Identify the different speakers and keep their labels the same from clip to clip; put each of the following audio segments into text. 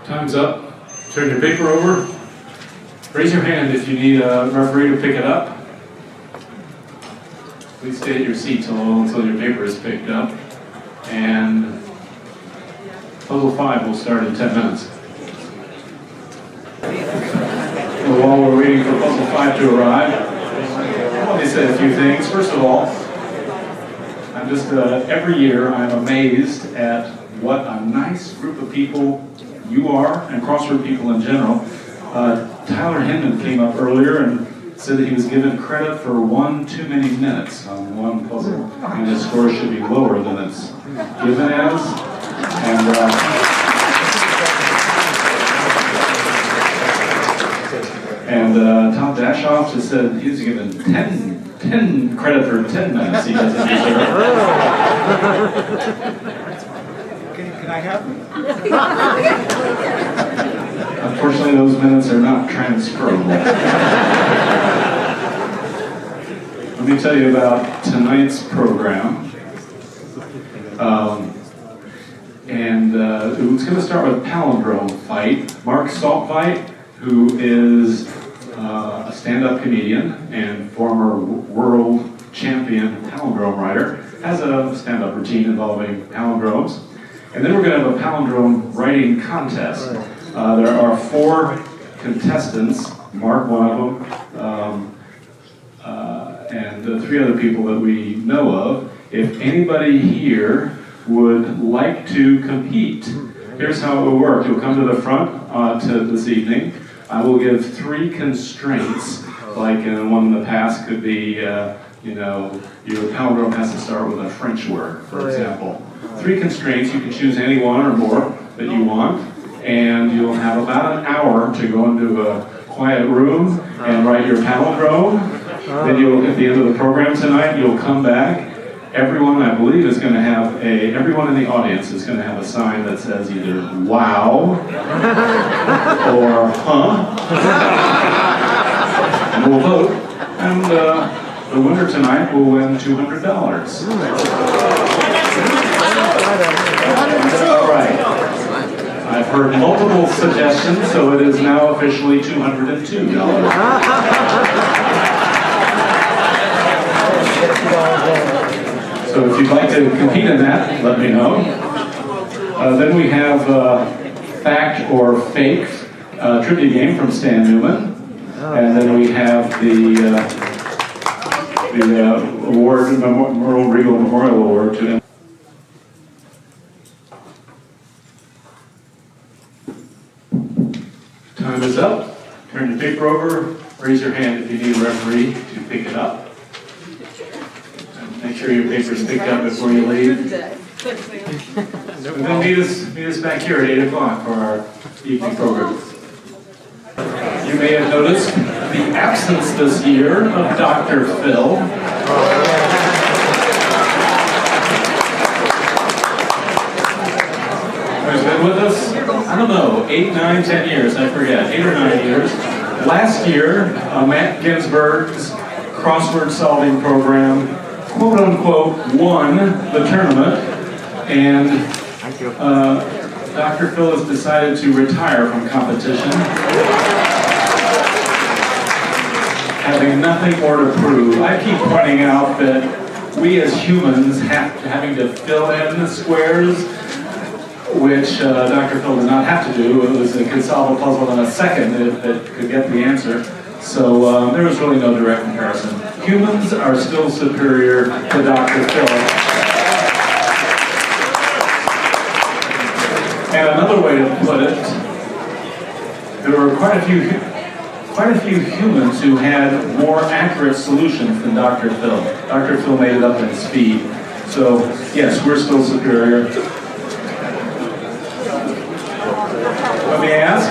Speaker 1: Time's up. Turn your paper over. Raise your hand if you need a referee to pick it up. Please stay at your seats until your paper is picked up. And Puzzle 5 will start in 10 minutes. So while we're waiting for Puzzle 5 to arrive, I want to say a few things. First of all, I'm just, every year I'm amazed at what a nice group of people you are, and Crossword people in general. Tyler Hinman came up earlier and said that he was given credit for one too many minutes on one puzzle, and his score should be lower than it's given as. And Tom Dashoff just said he was given 10 credit for 10 minutes he doesn't deserve.
Speaker 2: Can I have them?
Speaker 1: Unfortunately, those minutes are not transferable. Let me tell you about tonight's program. It's going to start with palindrome fight. Mark Saltveit, who is a stand-up comedian and former world champion palindrome writer, has a stand-up routine involving palindromes. And then we're going to have a palindrome writing contest. There are 4 contestants, Mark one of them, and 3 other people that we know of. If anybody here would like to compete, here's how it will work. You'll come to the front this evening. I will give 3 constraints, like one in the past could be, your palindrome has to start with a French word, for example. 3 constraints, you can choose any one or more that you want, and you'll have about an hour to go into a quiet room and write your palindrome. Then at the end of the program tonight, you'll come back. Everyone, I believe, is going to have everyone in the audience is going to have a sign that says either wow or huh. And we'll vote, and the winner tonight will win $200. All right. I've heard multiple suggestions, so it is now officially $202. So if you'd like to compete in that, let me know. Then we have Fact or Fake trivia game from Stan Newman. And then we have the award, Memorial Regal Memorial Award to him. Time is up. Turn your paper over. Raise your hand if you need a referee to pick it up. Make sure your paper's picked up before you leave. And then meet us back here at 8 o'clock for our evening program. You may have noticed the absence this year of Dr. Phil. Who's been with us? I don't know, 8, 9, 10 years, I forget, 8 or 9 years. Last year, Matt Ginsberg's crossword solving program, quote unquote, won the tournament, and Dr. Phil has decided to retire from competition, having nothing more to prove. I keep pointing out that we as humans having to fill in the squares, which Dr. Phil does not have to do. It could solve a puzzle in a second if it could get the answer. So there was really no direct comparison. Humans are still superior to Dr. Phil. And another way to put it, there were quite a few humans who had more accurate solutions than Dr. Phil. Dr. Phil made it up in speed. So yes, we're still superior. Let me ask,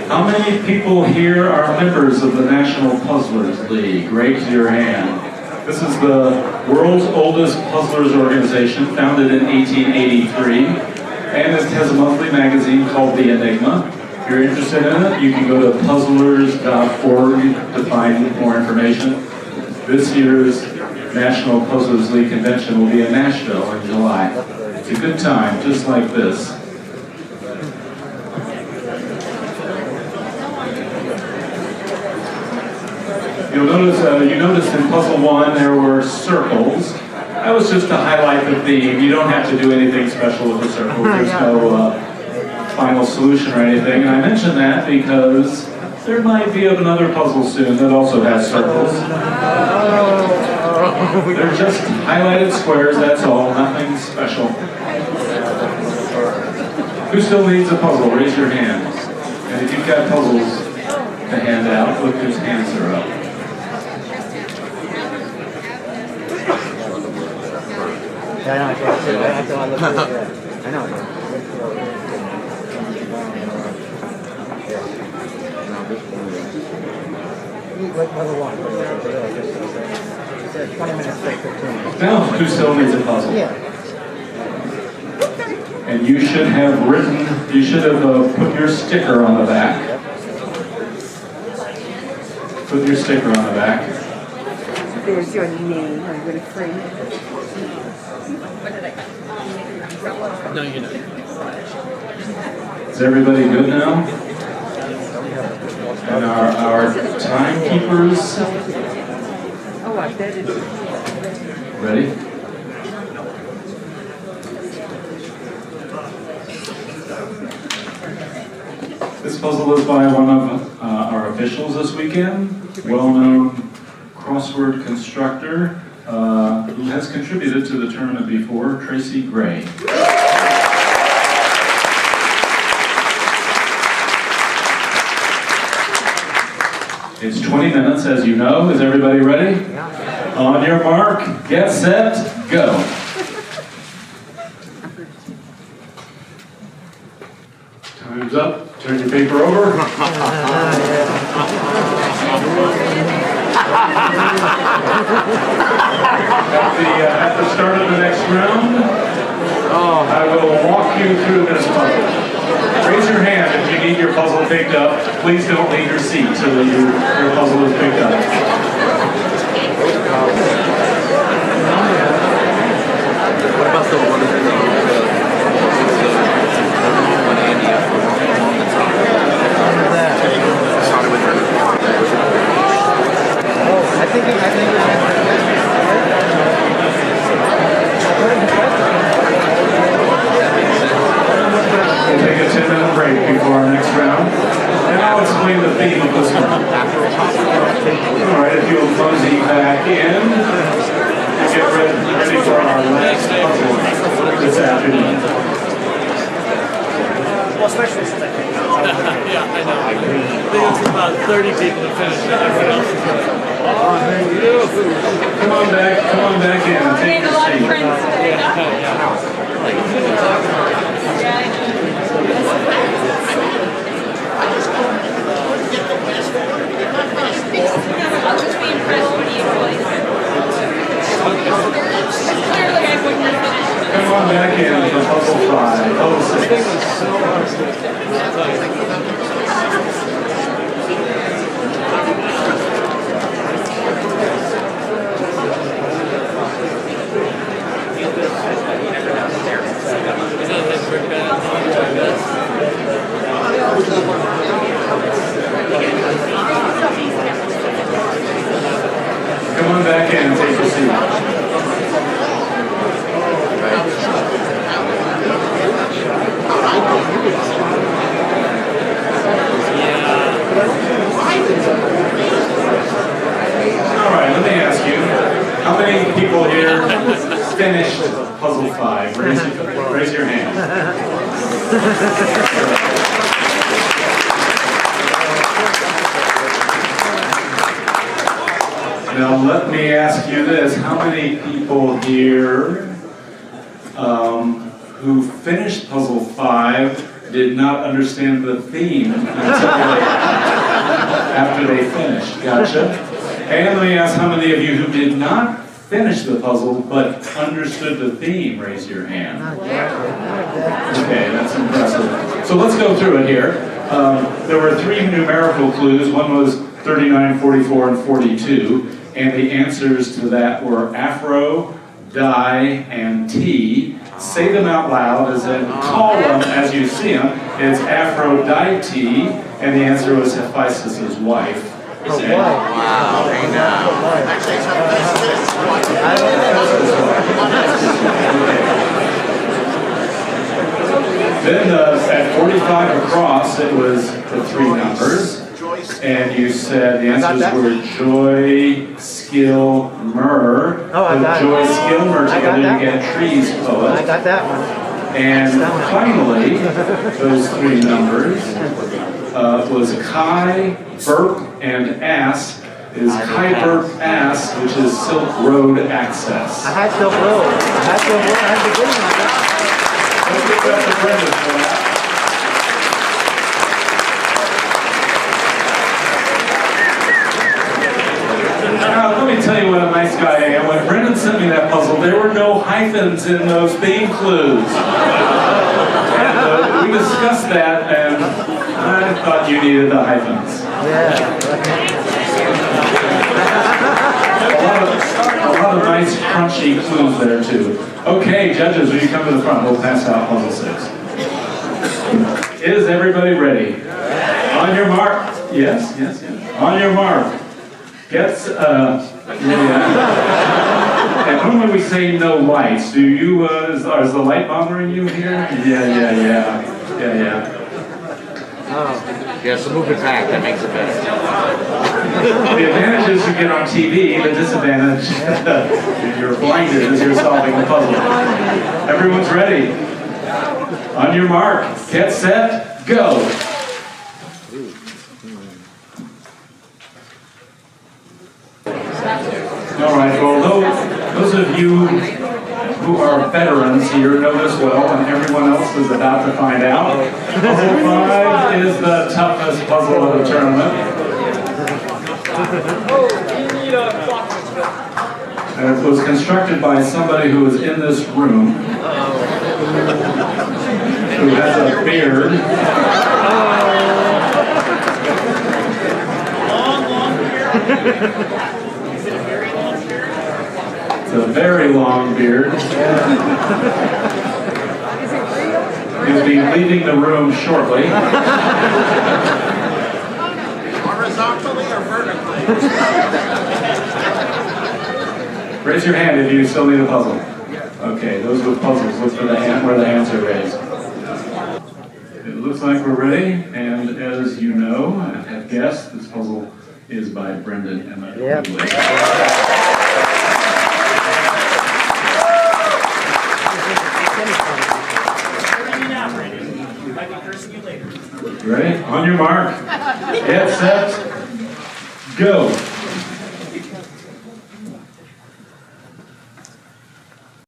Speaker 1: how many people here are members of the National Puzzlers League? Raise your hand. This is the world's oldest puzzlers organization, founded in 1883, and it has a monthly magazine called The Enigma. If you're interested in it, you can go to puzzlers.org to find more information. This year's National Puzzlers League Convention will be in Nashville in July. It's a good time, just like this. You'll notice, you noticed in puzzle 1 there were circles. That was just to highlight the theme. You don't have to do anything special with the circles. There's no final solution or anything. And I mention that because there might be another puzzle soon that also has circles. They're just highlighted squares, that's all. Nothing special. Who still needs a puzzle? Raise your hand. And if you've got puzzles to hand out, look whose hands are up.
Speaker 2: I know. Level 1. 20 minutes, 15 minutes.
Speaker 1: Now, who still needs a puzzle?
Speaker 2: Yeah.
Speaker 1: And you should have put your sticker on the back. Put your sticker on the back.
Speaker 3: There's your name. I'm going to frame it.
Speaker 4: No, you don't.
Speaker 1: Is everybody good now? And our timekeepers,
Speaker 3: Oh, I bet it is.
Speaker 1: ready? This puzzle is by one of our officials this weekend, well-known crossword constructor who has contributed to the tournament before, Tracy Gray. It's 20 minutes, as you know. Is everybody ready? On your mark, get set, go. Time's up. Turn your paper over. At the start of the next round, I will walk you through this puzzle. Raise your hand if you need your puzzle picked up. Please don't leave your seat until your puzzle is picked up.
Speaker 4: What about the one when Andy on the top? Started with her.
Speaker 2: Oh, I think
Speaker 1: We'll take a 10-minute break before our next round, and I'll explain the theme of this round. All right, if you'll mosey back in, get ready for our last puzzle this afternoon.
Speaker 2: Well, especially since I think.
Speaker 4: Yeah, I know. I think it's about 30 people to finish it. Everyone else is good.
Speaker 1: Come on back in and take your seat.
Speaker 5: I'll just be impressed with you boys. Clearly I wouldn't have finished.
Speaker 1: Come on back in for puzzle 5, puzzle 6. Come on back in and take your seat. All right, let me ask you, how many people here finished puzzle 5? Raise your hand. Now let me ask you this, how many people here who finished puzzle 5 did not understand the theme after they finished? Gotcha. And let me ask how many of you who did not finish the puzzle but understood the theme, raise your hand. Okay, that's impressive. So let's go through it here. There were 3 numerical clues. One was 39, 44, and 42. And the answers to that were afro, die, and tea. Say them out loud, as in call them as you see them. It's Aphrodite, and the answer was Hephaestus' wife.
Speaker 2: Oh, boy.
Speaker 6: Wow, I know.
Speaker 1: Then at 45 across, it was the three numbers. And you said the answers were joy, skill, myrrh.
Speaker 2: Oh, I got it.
Speaker 1: Joy, skill, myrrh
Speaker 2: I got
Speaker 1: together,
Speaker 2: that
Speaker 1: you get trees poet.
Speaker 2: I got that one.
Speaker 1: And finally, those three numbers was Kai, burp, and ass. Is Kai, burp, ass, which is Silk Road access.
Speaker 2: I had Silk Road. I had the beginning of it.
Speaker 1: Let's give that to Brendan for that. Now, let me tell you what a nice guy I am. When Brendan sent me that puzzle, there were no hyphens in those theme clues. And, we discussed that, and I thought you needed the hyphens. A lot of nice crunchy clues there too. Okay, judges, will you come to the front? We'll pass out puzzle 6. Is everybody ready? On your mark. Yes. On your mark. Gets and normally we say no lights. Do you? Is the light bothering you here? Yeah.
Speaker 6: Yeah, so move it back, that makes it better.
Speaker 1: The advantage is you get on TV, the disadvantage, if you're blinded as you're solving the puzzle. Everyone's ready. On your mark, get set, go. All right, well, those of you who are veterans here know this well, and everyone else is about to find out. Puzzle 5 is the toughest puzzle of the tournament. And it was constructed by somebody who was in this room, who has a beard. It's a very long beard. He'll be leaving the room shortly.
Speaker 6: Horizontally or vertically?
Speaker 1: Raise your hand if you still need a puzzle. Okay, those with puzzles, look for the hand where the hands are raised. It looks like we're ready, and as you know and have guessed, this puzzle is by Brendan and Ready? On your mark. Get set. Go.